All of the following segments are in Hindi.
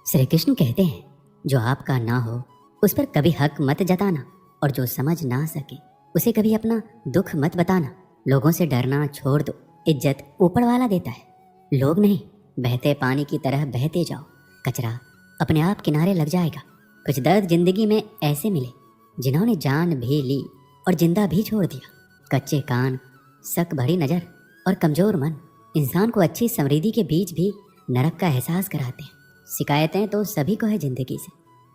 श्री कृष्ण कहते हैं, जो आपका ना हो उस पर कभी हक मत जताना, और जो समझ ना सके उसे कभी अपना दुख मत बताना। लोगों से डरना छोड़ दो, इज्जत ऊपर वाला देता है, लोग नहीं। बहते पानी की तरह बहते जाओ, कचरा अपने आप किनारे लग जाएगा। कुछ दर्द जिंदगी में ऐसे मिले जिन्होंने जान भी ली और जिंदा भी छोड़ दिया। कच्चे कान, शक भरी नज़र और कमज़ोर मन इंसान को अच्छी समृद्धि के बीच भी नरक का एहसास कराते हैं। शिकायतें तो सभी को है ज़िंदगी से,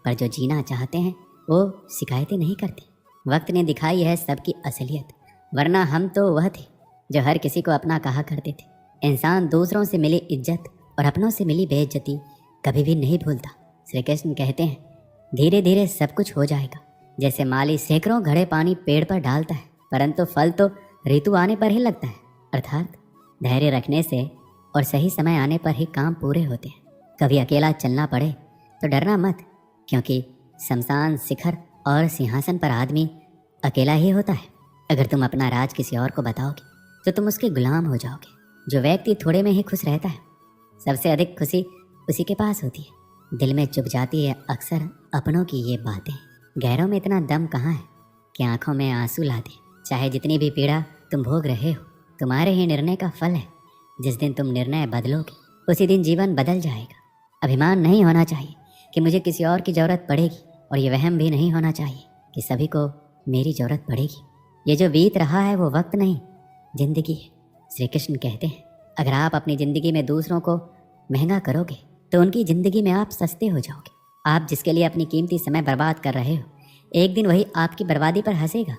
पर जो जीना चाहते हैं वो शिकायतें नहीं करते। वक्त ने दिखाई है सबकी असलियत, वरना हम तो वह थे जो हर किसी को अपना कहा करते थे। इंसान दूसरों से मिली इज्जत और अपनों से मिली बेइज्जती कभी भी नहीं भूलता। श्री कृष्ण कहते हैं, धीरे धीरे सब कुछ हो जाएगा। जैसे माली सैकड़ों घड़े पानी पेड़ पर डालता है, परंतु फल तो ऋतु आने पर ही लगता है। अर्थात धैर्य रखने से और सही समय आने पर ही काम पूरे होते हैं। कभी अकेला चलना पड़े तो डरना मत, क्योंकि शमशान, शिखर और सिंहासन पर आदमी अकेला ही होता है। अगर तुम अपना राज किसी और को बताओगे तो तुम उसके गुलाम हो जाओगे। जो व्यक्ति थोड़े में ही खुश रहता है, सबसे अधिक खुशी उसी के पास होती है। दिल में चुभ जाती है अक्सर अपनों की ये बातें। गैरों में इतना दम कहाँ है कि आंखों में आंसू ला दे। चाहे जितनी भी पीड़ा तुम भोग रहे हो, तुम्हारे ही निर्णय का फल है। जिस दिन तुम निर्णय बदलोगे उसी दिन जीवन बदल जाएगा। अभिमान नहीं होना चाहिए कि मुझे किसी और की ज़रूरत पड़ेगी, और ये वहम भी नहीं होना चाहिए कि सभी को मेरी ज़रूरत पड़ेगी। ये जो बीत रहा है वो वक्त नहीं, जिंदगी है। श्री कृष्ण कहते हैं, अगर आप अपनी ज़िंदगी में दूसरों को महंगा करोगे तो उनकी ज़िंदगी में आप सस्ते हो जाओगे। आप जिसके लिए अपनी कीमती समय बर्बाद कर रहे हो, एक दिन वही आपकी बर्बादी पर हंसेगा।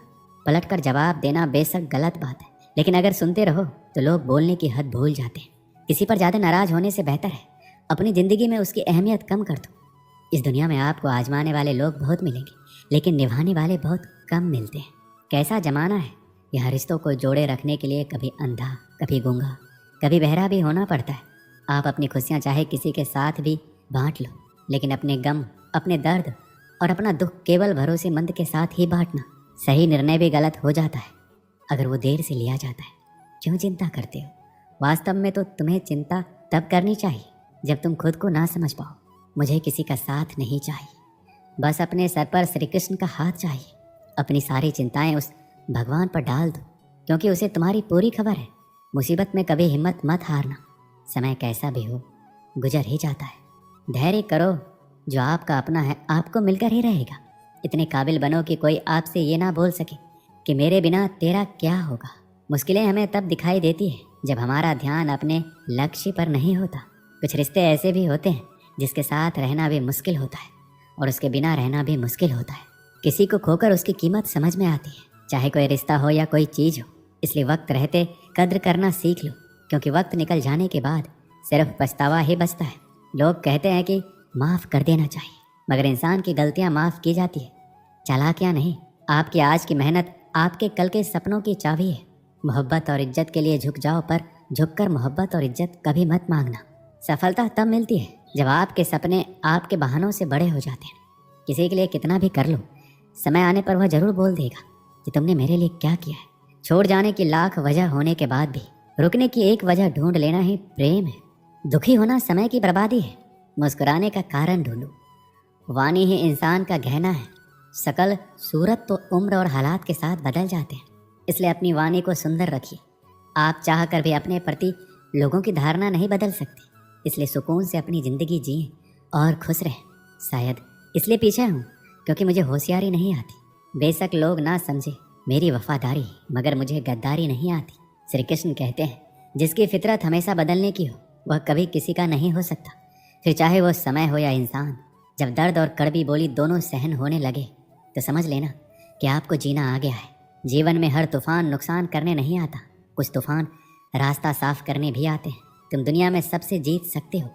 पलट कर जवाब देना बेशक गलत बात है, लेकिन अगर सुनते रहो तो लोग बोलने की हद भूल जाते हैं। किसी पर ज़्यादा नाराज़ होने से बेहतर है अपनी ज़िंदगी में उसकी अहमियत कम कर दो। इस दुनिया में आपको आजमाने वाले लोग बहुत मिलेंगे, लेकिन निभाने वाले बहुत कम मिलते हैं। कैसा ज़माना है, यहाँ रिश्तों को जोड़े रखने के लिए कभी अंधा, कभी गूंगा, कभी बहरा भी होना पड़ता है। आप अपनी खुशियाँ चाहे किसी के साथ भी बांट लो, लेकिन अपने गम, अपने दर्द और अपना दुख केवल भरोसेमंद के साथ ही बांटना। सही निर्णय भी गलत हो जाता है अगर वो देर से लिया जाता है। क्यों चिंता करते हो? वास्तव में तो तुम्हें चिंता तब करनी चाहिए जब तुम खुद को ना समझ पाओ। मुझे किसी का साथ नहीं चाहिए, बस अपने सर पर श्री कृष्ण का हाथ चाहिए। अपनी सारी चिंताएं उस भगवान पर डाल दो, क्योंकि उसे तुम्हारी पूरी खबर है। मुसीबत में कभी हिम्मत मत हारना। समय कैसा भी हो गुजर ही जाता है। धैर्य करो, जो आपका अपना है आपको मिलकर ही रहेगा। इतने काबिल बनो कि कोई आपसे ये ना बोल सके कि मेरे बिना तेरा क्या होगा। मुश्किलें हमें तब दिखाई देती है जब हमारा ध्यान अपने लक्ष्य पर नहीं होता। कुछ रिश्ते ऐसे भी होते हैं जिसके साथ रहना भी मुश्किल होता है और उसके बिना रहना भी मुश्किल होता है। किसी को खोकर उसकी कीमत समझ में आती है, चाहे कोई रिश्ता हो या कोई चीज़ हो। इसलिए वक्त रहते कद्र करना सीख लो, क्योंकि वक्त निकल जाने के बाद सिर्फ पछतावा ही बचता है। लोग कहते हैं कि माफ़ कर देना चाहिए, मगर इंसान की गलतियाँ माफ़ की जाती है, चालाकियाँ नहीं। आपकी आज की मेहनत आपके कल के सपनों की चाबी है। मोहब्बत और इज्जत के लिए झुक जाओ, पर झुककर मोहब्बत और इज्जत कभी मत मांगना। सफलता तब मिलती है जब आपके सपने आपके बहानों से बड़े हो जाते हैं। किसी के लिए कितना भी कर लो, समय आने पर वह जरूर बोल देगा कि तुमने मेरे लिए क्या किया है। छोड़ जाने की लाख वजह होने के बाद भी रुकने की एक वजह ढूंढ लेना ही प्रेम है। दुखी होना समय की बर्बादी है, मुस्कुराने का कारण ढूंढो। वाणी ही इंसान का गहना है। शकल सूरत तो उम्र और हालात के साथ बदल जाते हैं, इसलिए अपनी वाणी को सुंदर रखिए। आप चाह कर भी अपने प्रति लोगों की धारणा नहीं बदल सकते, इसलिए सुकून से अपनी ज़िंदगी जिए और खुश रहें। शायद इसलिए पीछे हूँ क्योंकि मुझे होशियारी नहीं आती। बेशक लोग ना समझे मेरी वफादारी, मगर मुझे गद्दारी नहीं आती। श्री कृष्ण कहते हैं, जिसकी फितरत हमेशा बदलने की हो वह कभी किसी का नहीं हो सकता। फिर चाहे वो समय हो या इंसान। जब दर्द और कड़वी बोली दोनों सहन होने लगे तो समझ लेना कि आपको जीना आ गया है। जीवन में हर तूफान नुकसान करने नहीं आता, कुछ तूफान रास्ता साफ करने भी आते हैं। तुम दुनिया में सबसे जीत सकते हो,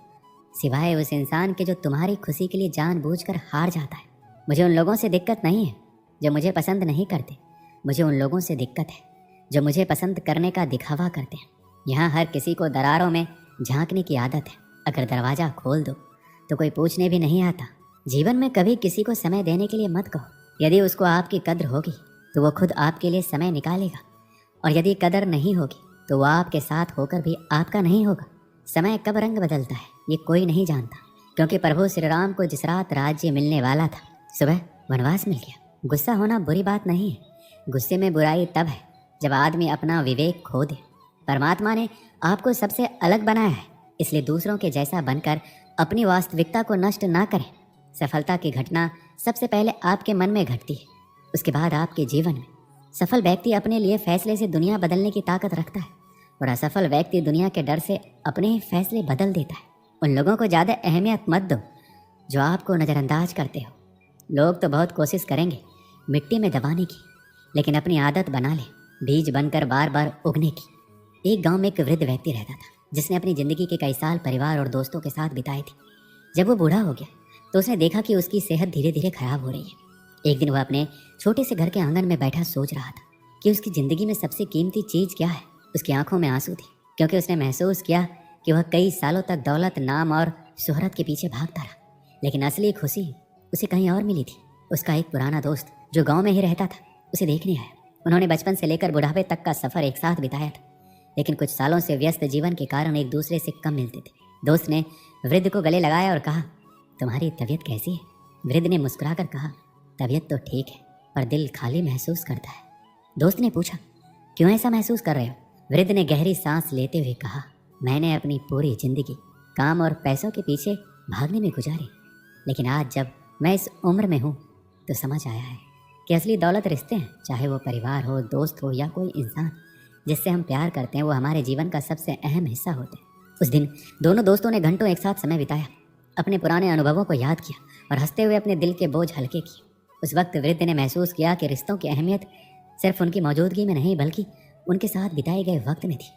सिवाय उस इंसान के जो तुम्हारी खुशी के लिए जानबूझकर हार जाता है। मुझे उन लोगों से दिक्कत नहीं है जो मुझे पसंद नहीं करते, मुझे उन लोगों से दिक्कत है जो मुझे पसंद करने का दिखावा करते हैं। यहाँ हर किसी को दरारों में झांकने की आदत है। अगर दरवाज़ा खोल दो तो कोई पूछने भी नहीं आता। जीवन में कभी किसी को समय देने के लिए मत कहो। यदि उसको आपकी कद्र होगी तो वो खुद आपके लिए समय निकालेगा, और यदि कदर नहीं होगी तो वह आपके साथ होकर भी आपका नहीं होगा। समय कब रंग बदलता है ये कोई नहीं जानता, क्योंकि प्रभु श्री राम को जिस रात राज्य मिलने वाला था, सुबह वनवास मिल गया। गुस्सा होना बुरी बात नहीं है, गुस्से में बुराई तब है जब आदमी अपना विवेक खो दे। परमात्मा ने आपको सबसे अलग बनाया है, इसलिए दूसरों के जैसा बनकर अपनी वास्तविकता को नष्ट ना करें। सफलता की घटना सबसे पहले आपके मन में घटती है, उसके बाद आपके जीवन में। सफल व्यक्ति अपने लिए फैसले से दुनिया बदलने की ताकत रखता है और असफल व्यक्ति दुनिया के डर से अपने ही फैसले बदल देता है। उन लोगों को ज़्यादा अहमियत मत दो जो आपको नज़रअंदाज करते हो। लोग तो बहुत कोशिश करेंगे मिट्टी में दबाने की, लेकिन अपनी आदत बना ले बीज बनकर बार बार उगने की। एक गांव में एक वृद्ध व्यक्ति रहता था जिसने अपनी ज़िंदगी के कई साल परिवार और दोस्तों के साथ बिताए थे। जब वो बूढ़ा हो गया तो उसने देखा कि उसकी सेहत धीरे धीरे खराब हो रही है। एक दिन वह अपने छोटे से घर के आंगन में बैठा सोच रहा था कि उसकी ज़िंदगी में सबसे कीमती चीज़ क्या है। उसकी आंखों में आंसू थे क्योंकि उसने महसूस किया कि वह कई सालों तक दौलत, नाम और शोहरत के पीछे भागता रहा, लेकिन असली खुशी उसे कहीं और मिली थी। उसका एक पुराना दोस्त जो गांव में ही रहता था उसे देखने आया। उन्होंने बचपन से लेकर बुढ़ापे तक का सफ़र एक साथ बिताया था, लेकिन कुछ सालों से व्यस्त जीवन के कारण एक दूसरे से कम मिलते थे। दोस्त ने वृद्ध को गले लगाया और कहा, तुम्हारी तबीयत कैसी है? वृद्ध ने मुस्कुराकर कहा, तबीयत तो ठीक है पर दिल खाली महसूस करता है। दोस्त ने पूछा, क्यों ऐसा महसूस कर रहे हो? वृद्ध ने गहरी सांस लेते हुए कहा, मैंने अपनी पूरी जिंदगी काम और पैसों के पीछे भागने में गुजारी, लेकिन आज जब मैं इस उम्र में हूँ तो समझ आया है कि असली दौलत रिश्ते हैं। चाहे वो परिवार हो, दोस्त हो या कोई इंसान जिससे हम प्यार करते हैं, वो हमारे जीवन का सबसे अहम हिस्सा होते हैं। उस दिन दोनों दोस्तों ने घंटों एक साथ समय बिताया, अपने पुराने अनुभवों को याद किया और हंसते हुए अपने दिल के बोझ हल्के किए। उस वक्त वृद्ध ने महसूस किया कि रिश्तों की अहमियत सिर्फ उनकी मौजूदगी में नहीं बल्कि उनके साथ बिताए गए वक्त में थी।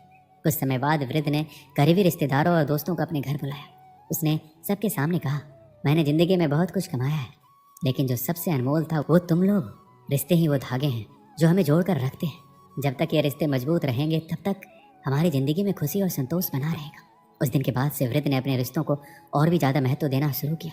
कुछ समय बाद वृद्ध ने करीबी रिश्तेदारों और दोस्तों को अपने घर बुलाया। उसने सबके सामने कहा, मैंने ज़िंदगी में बहुत कुछ कमाया है, लेकिन जो सबसे अनमोल था वो तुम लोग। रिश्ते ही वो धागे हैं जो हमें जोड़ कर रखते हैं। जब तक ये रिश्ते मजबूत रहेंगे तब तक हमारी ज़िंदगी में खुशी और संतोष बना रहेगा। उस दिन के बाद से वृद्ध ने अपने रिश्तों को और भी ज़्यादा महत्व देना शुरू किया।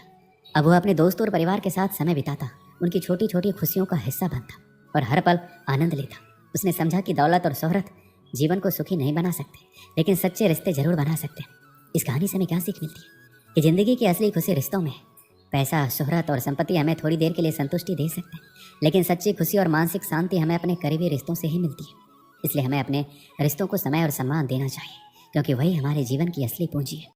अब वह अपने दोस्तों और परिवार के साथ समय बिताता, उनकी छोटी छोटी खुशियों का हिस्सा बनता और हर पल आनंद लेता। उसने समझा कि दौलत और शोहरत जीवन को सुखी नहीं बना सकते, लेकिन सच्चे रिश्ते जरूर बना सकते हैं। इस कहानी से हमें क्या सीख मिलती है कि ज़िंदगी की असली खुशी रिश्तों में है। पैसा, शोहरत और संपत्ति हमें थोड़ी देर के लिए संतुष्टि दे सकते हैं, लेकिन सच्ची खुशी और मानसिक शांति हमें अपने करीबी रिश्तों से ही मिलती है। इसलिए हमें अपने रिश्तों को समय और सम्मान देना चाहिए, क्योंकि वही हमारे जीवन की असली पूंजी है।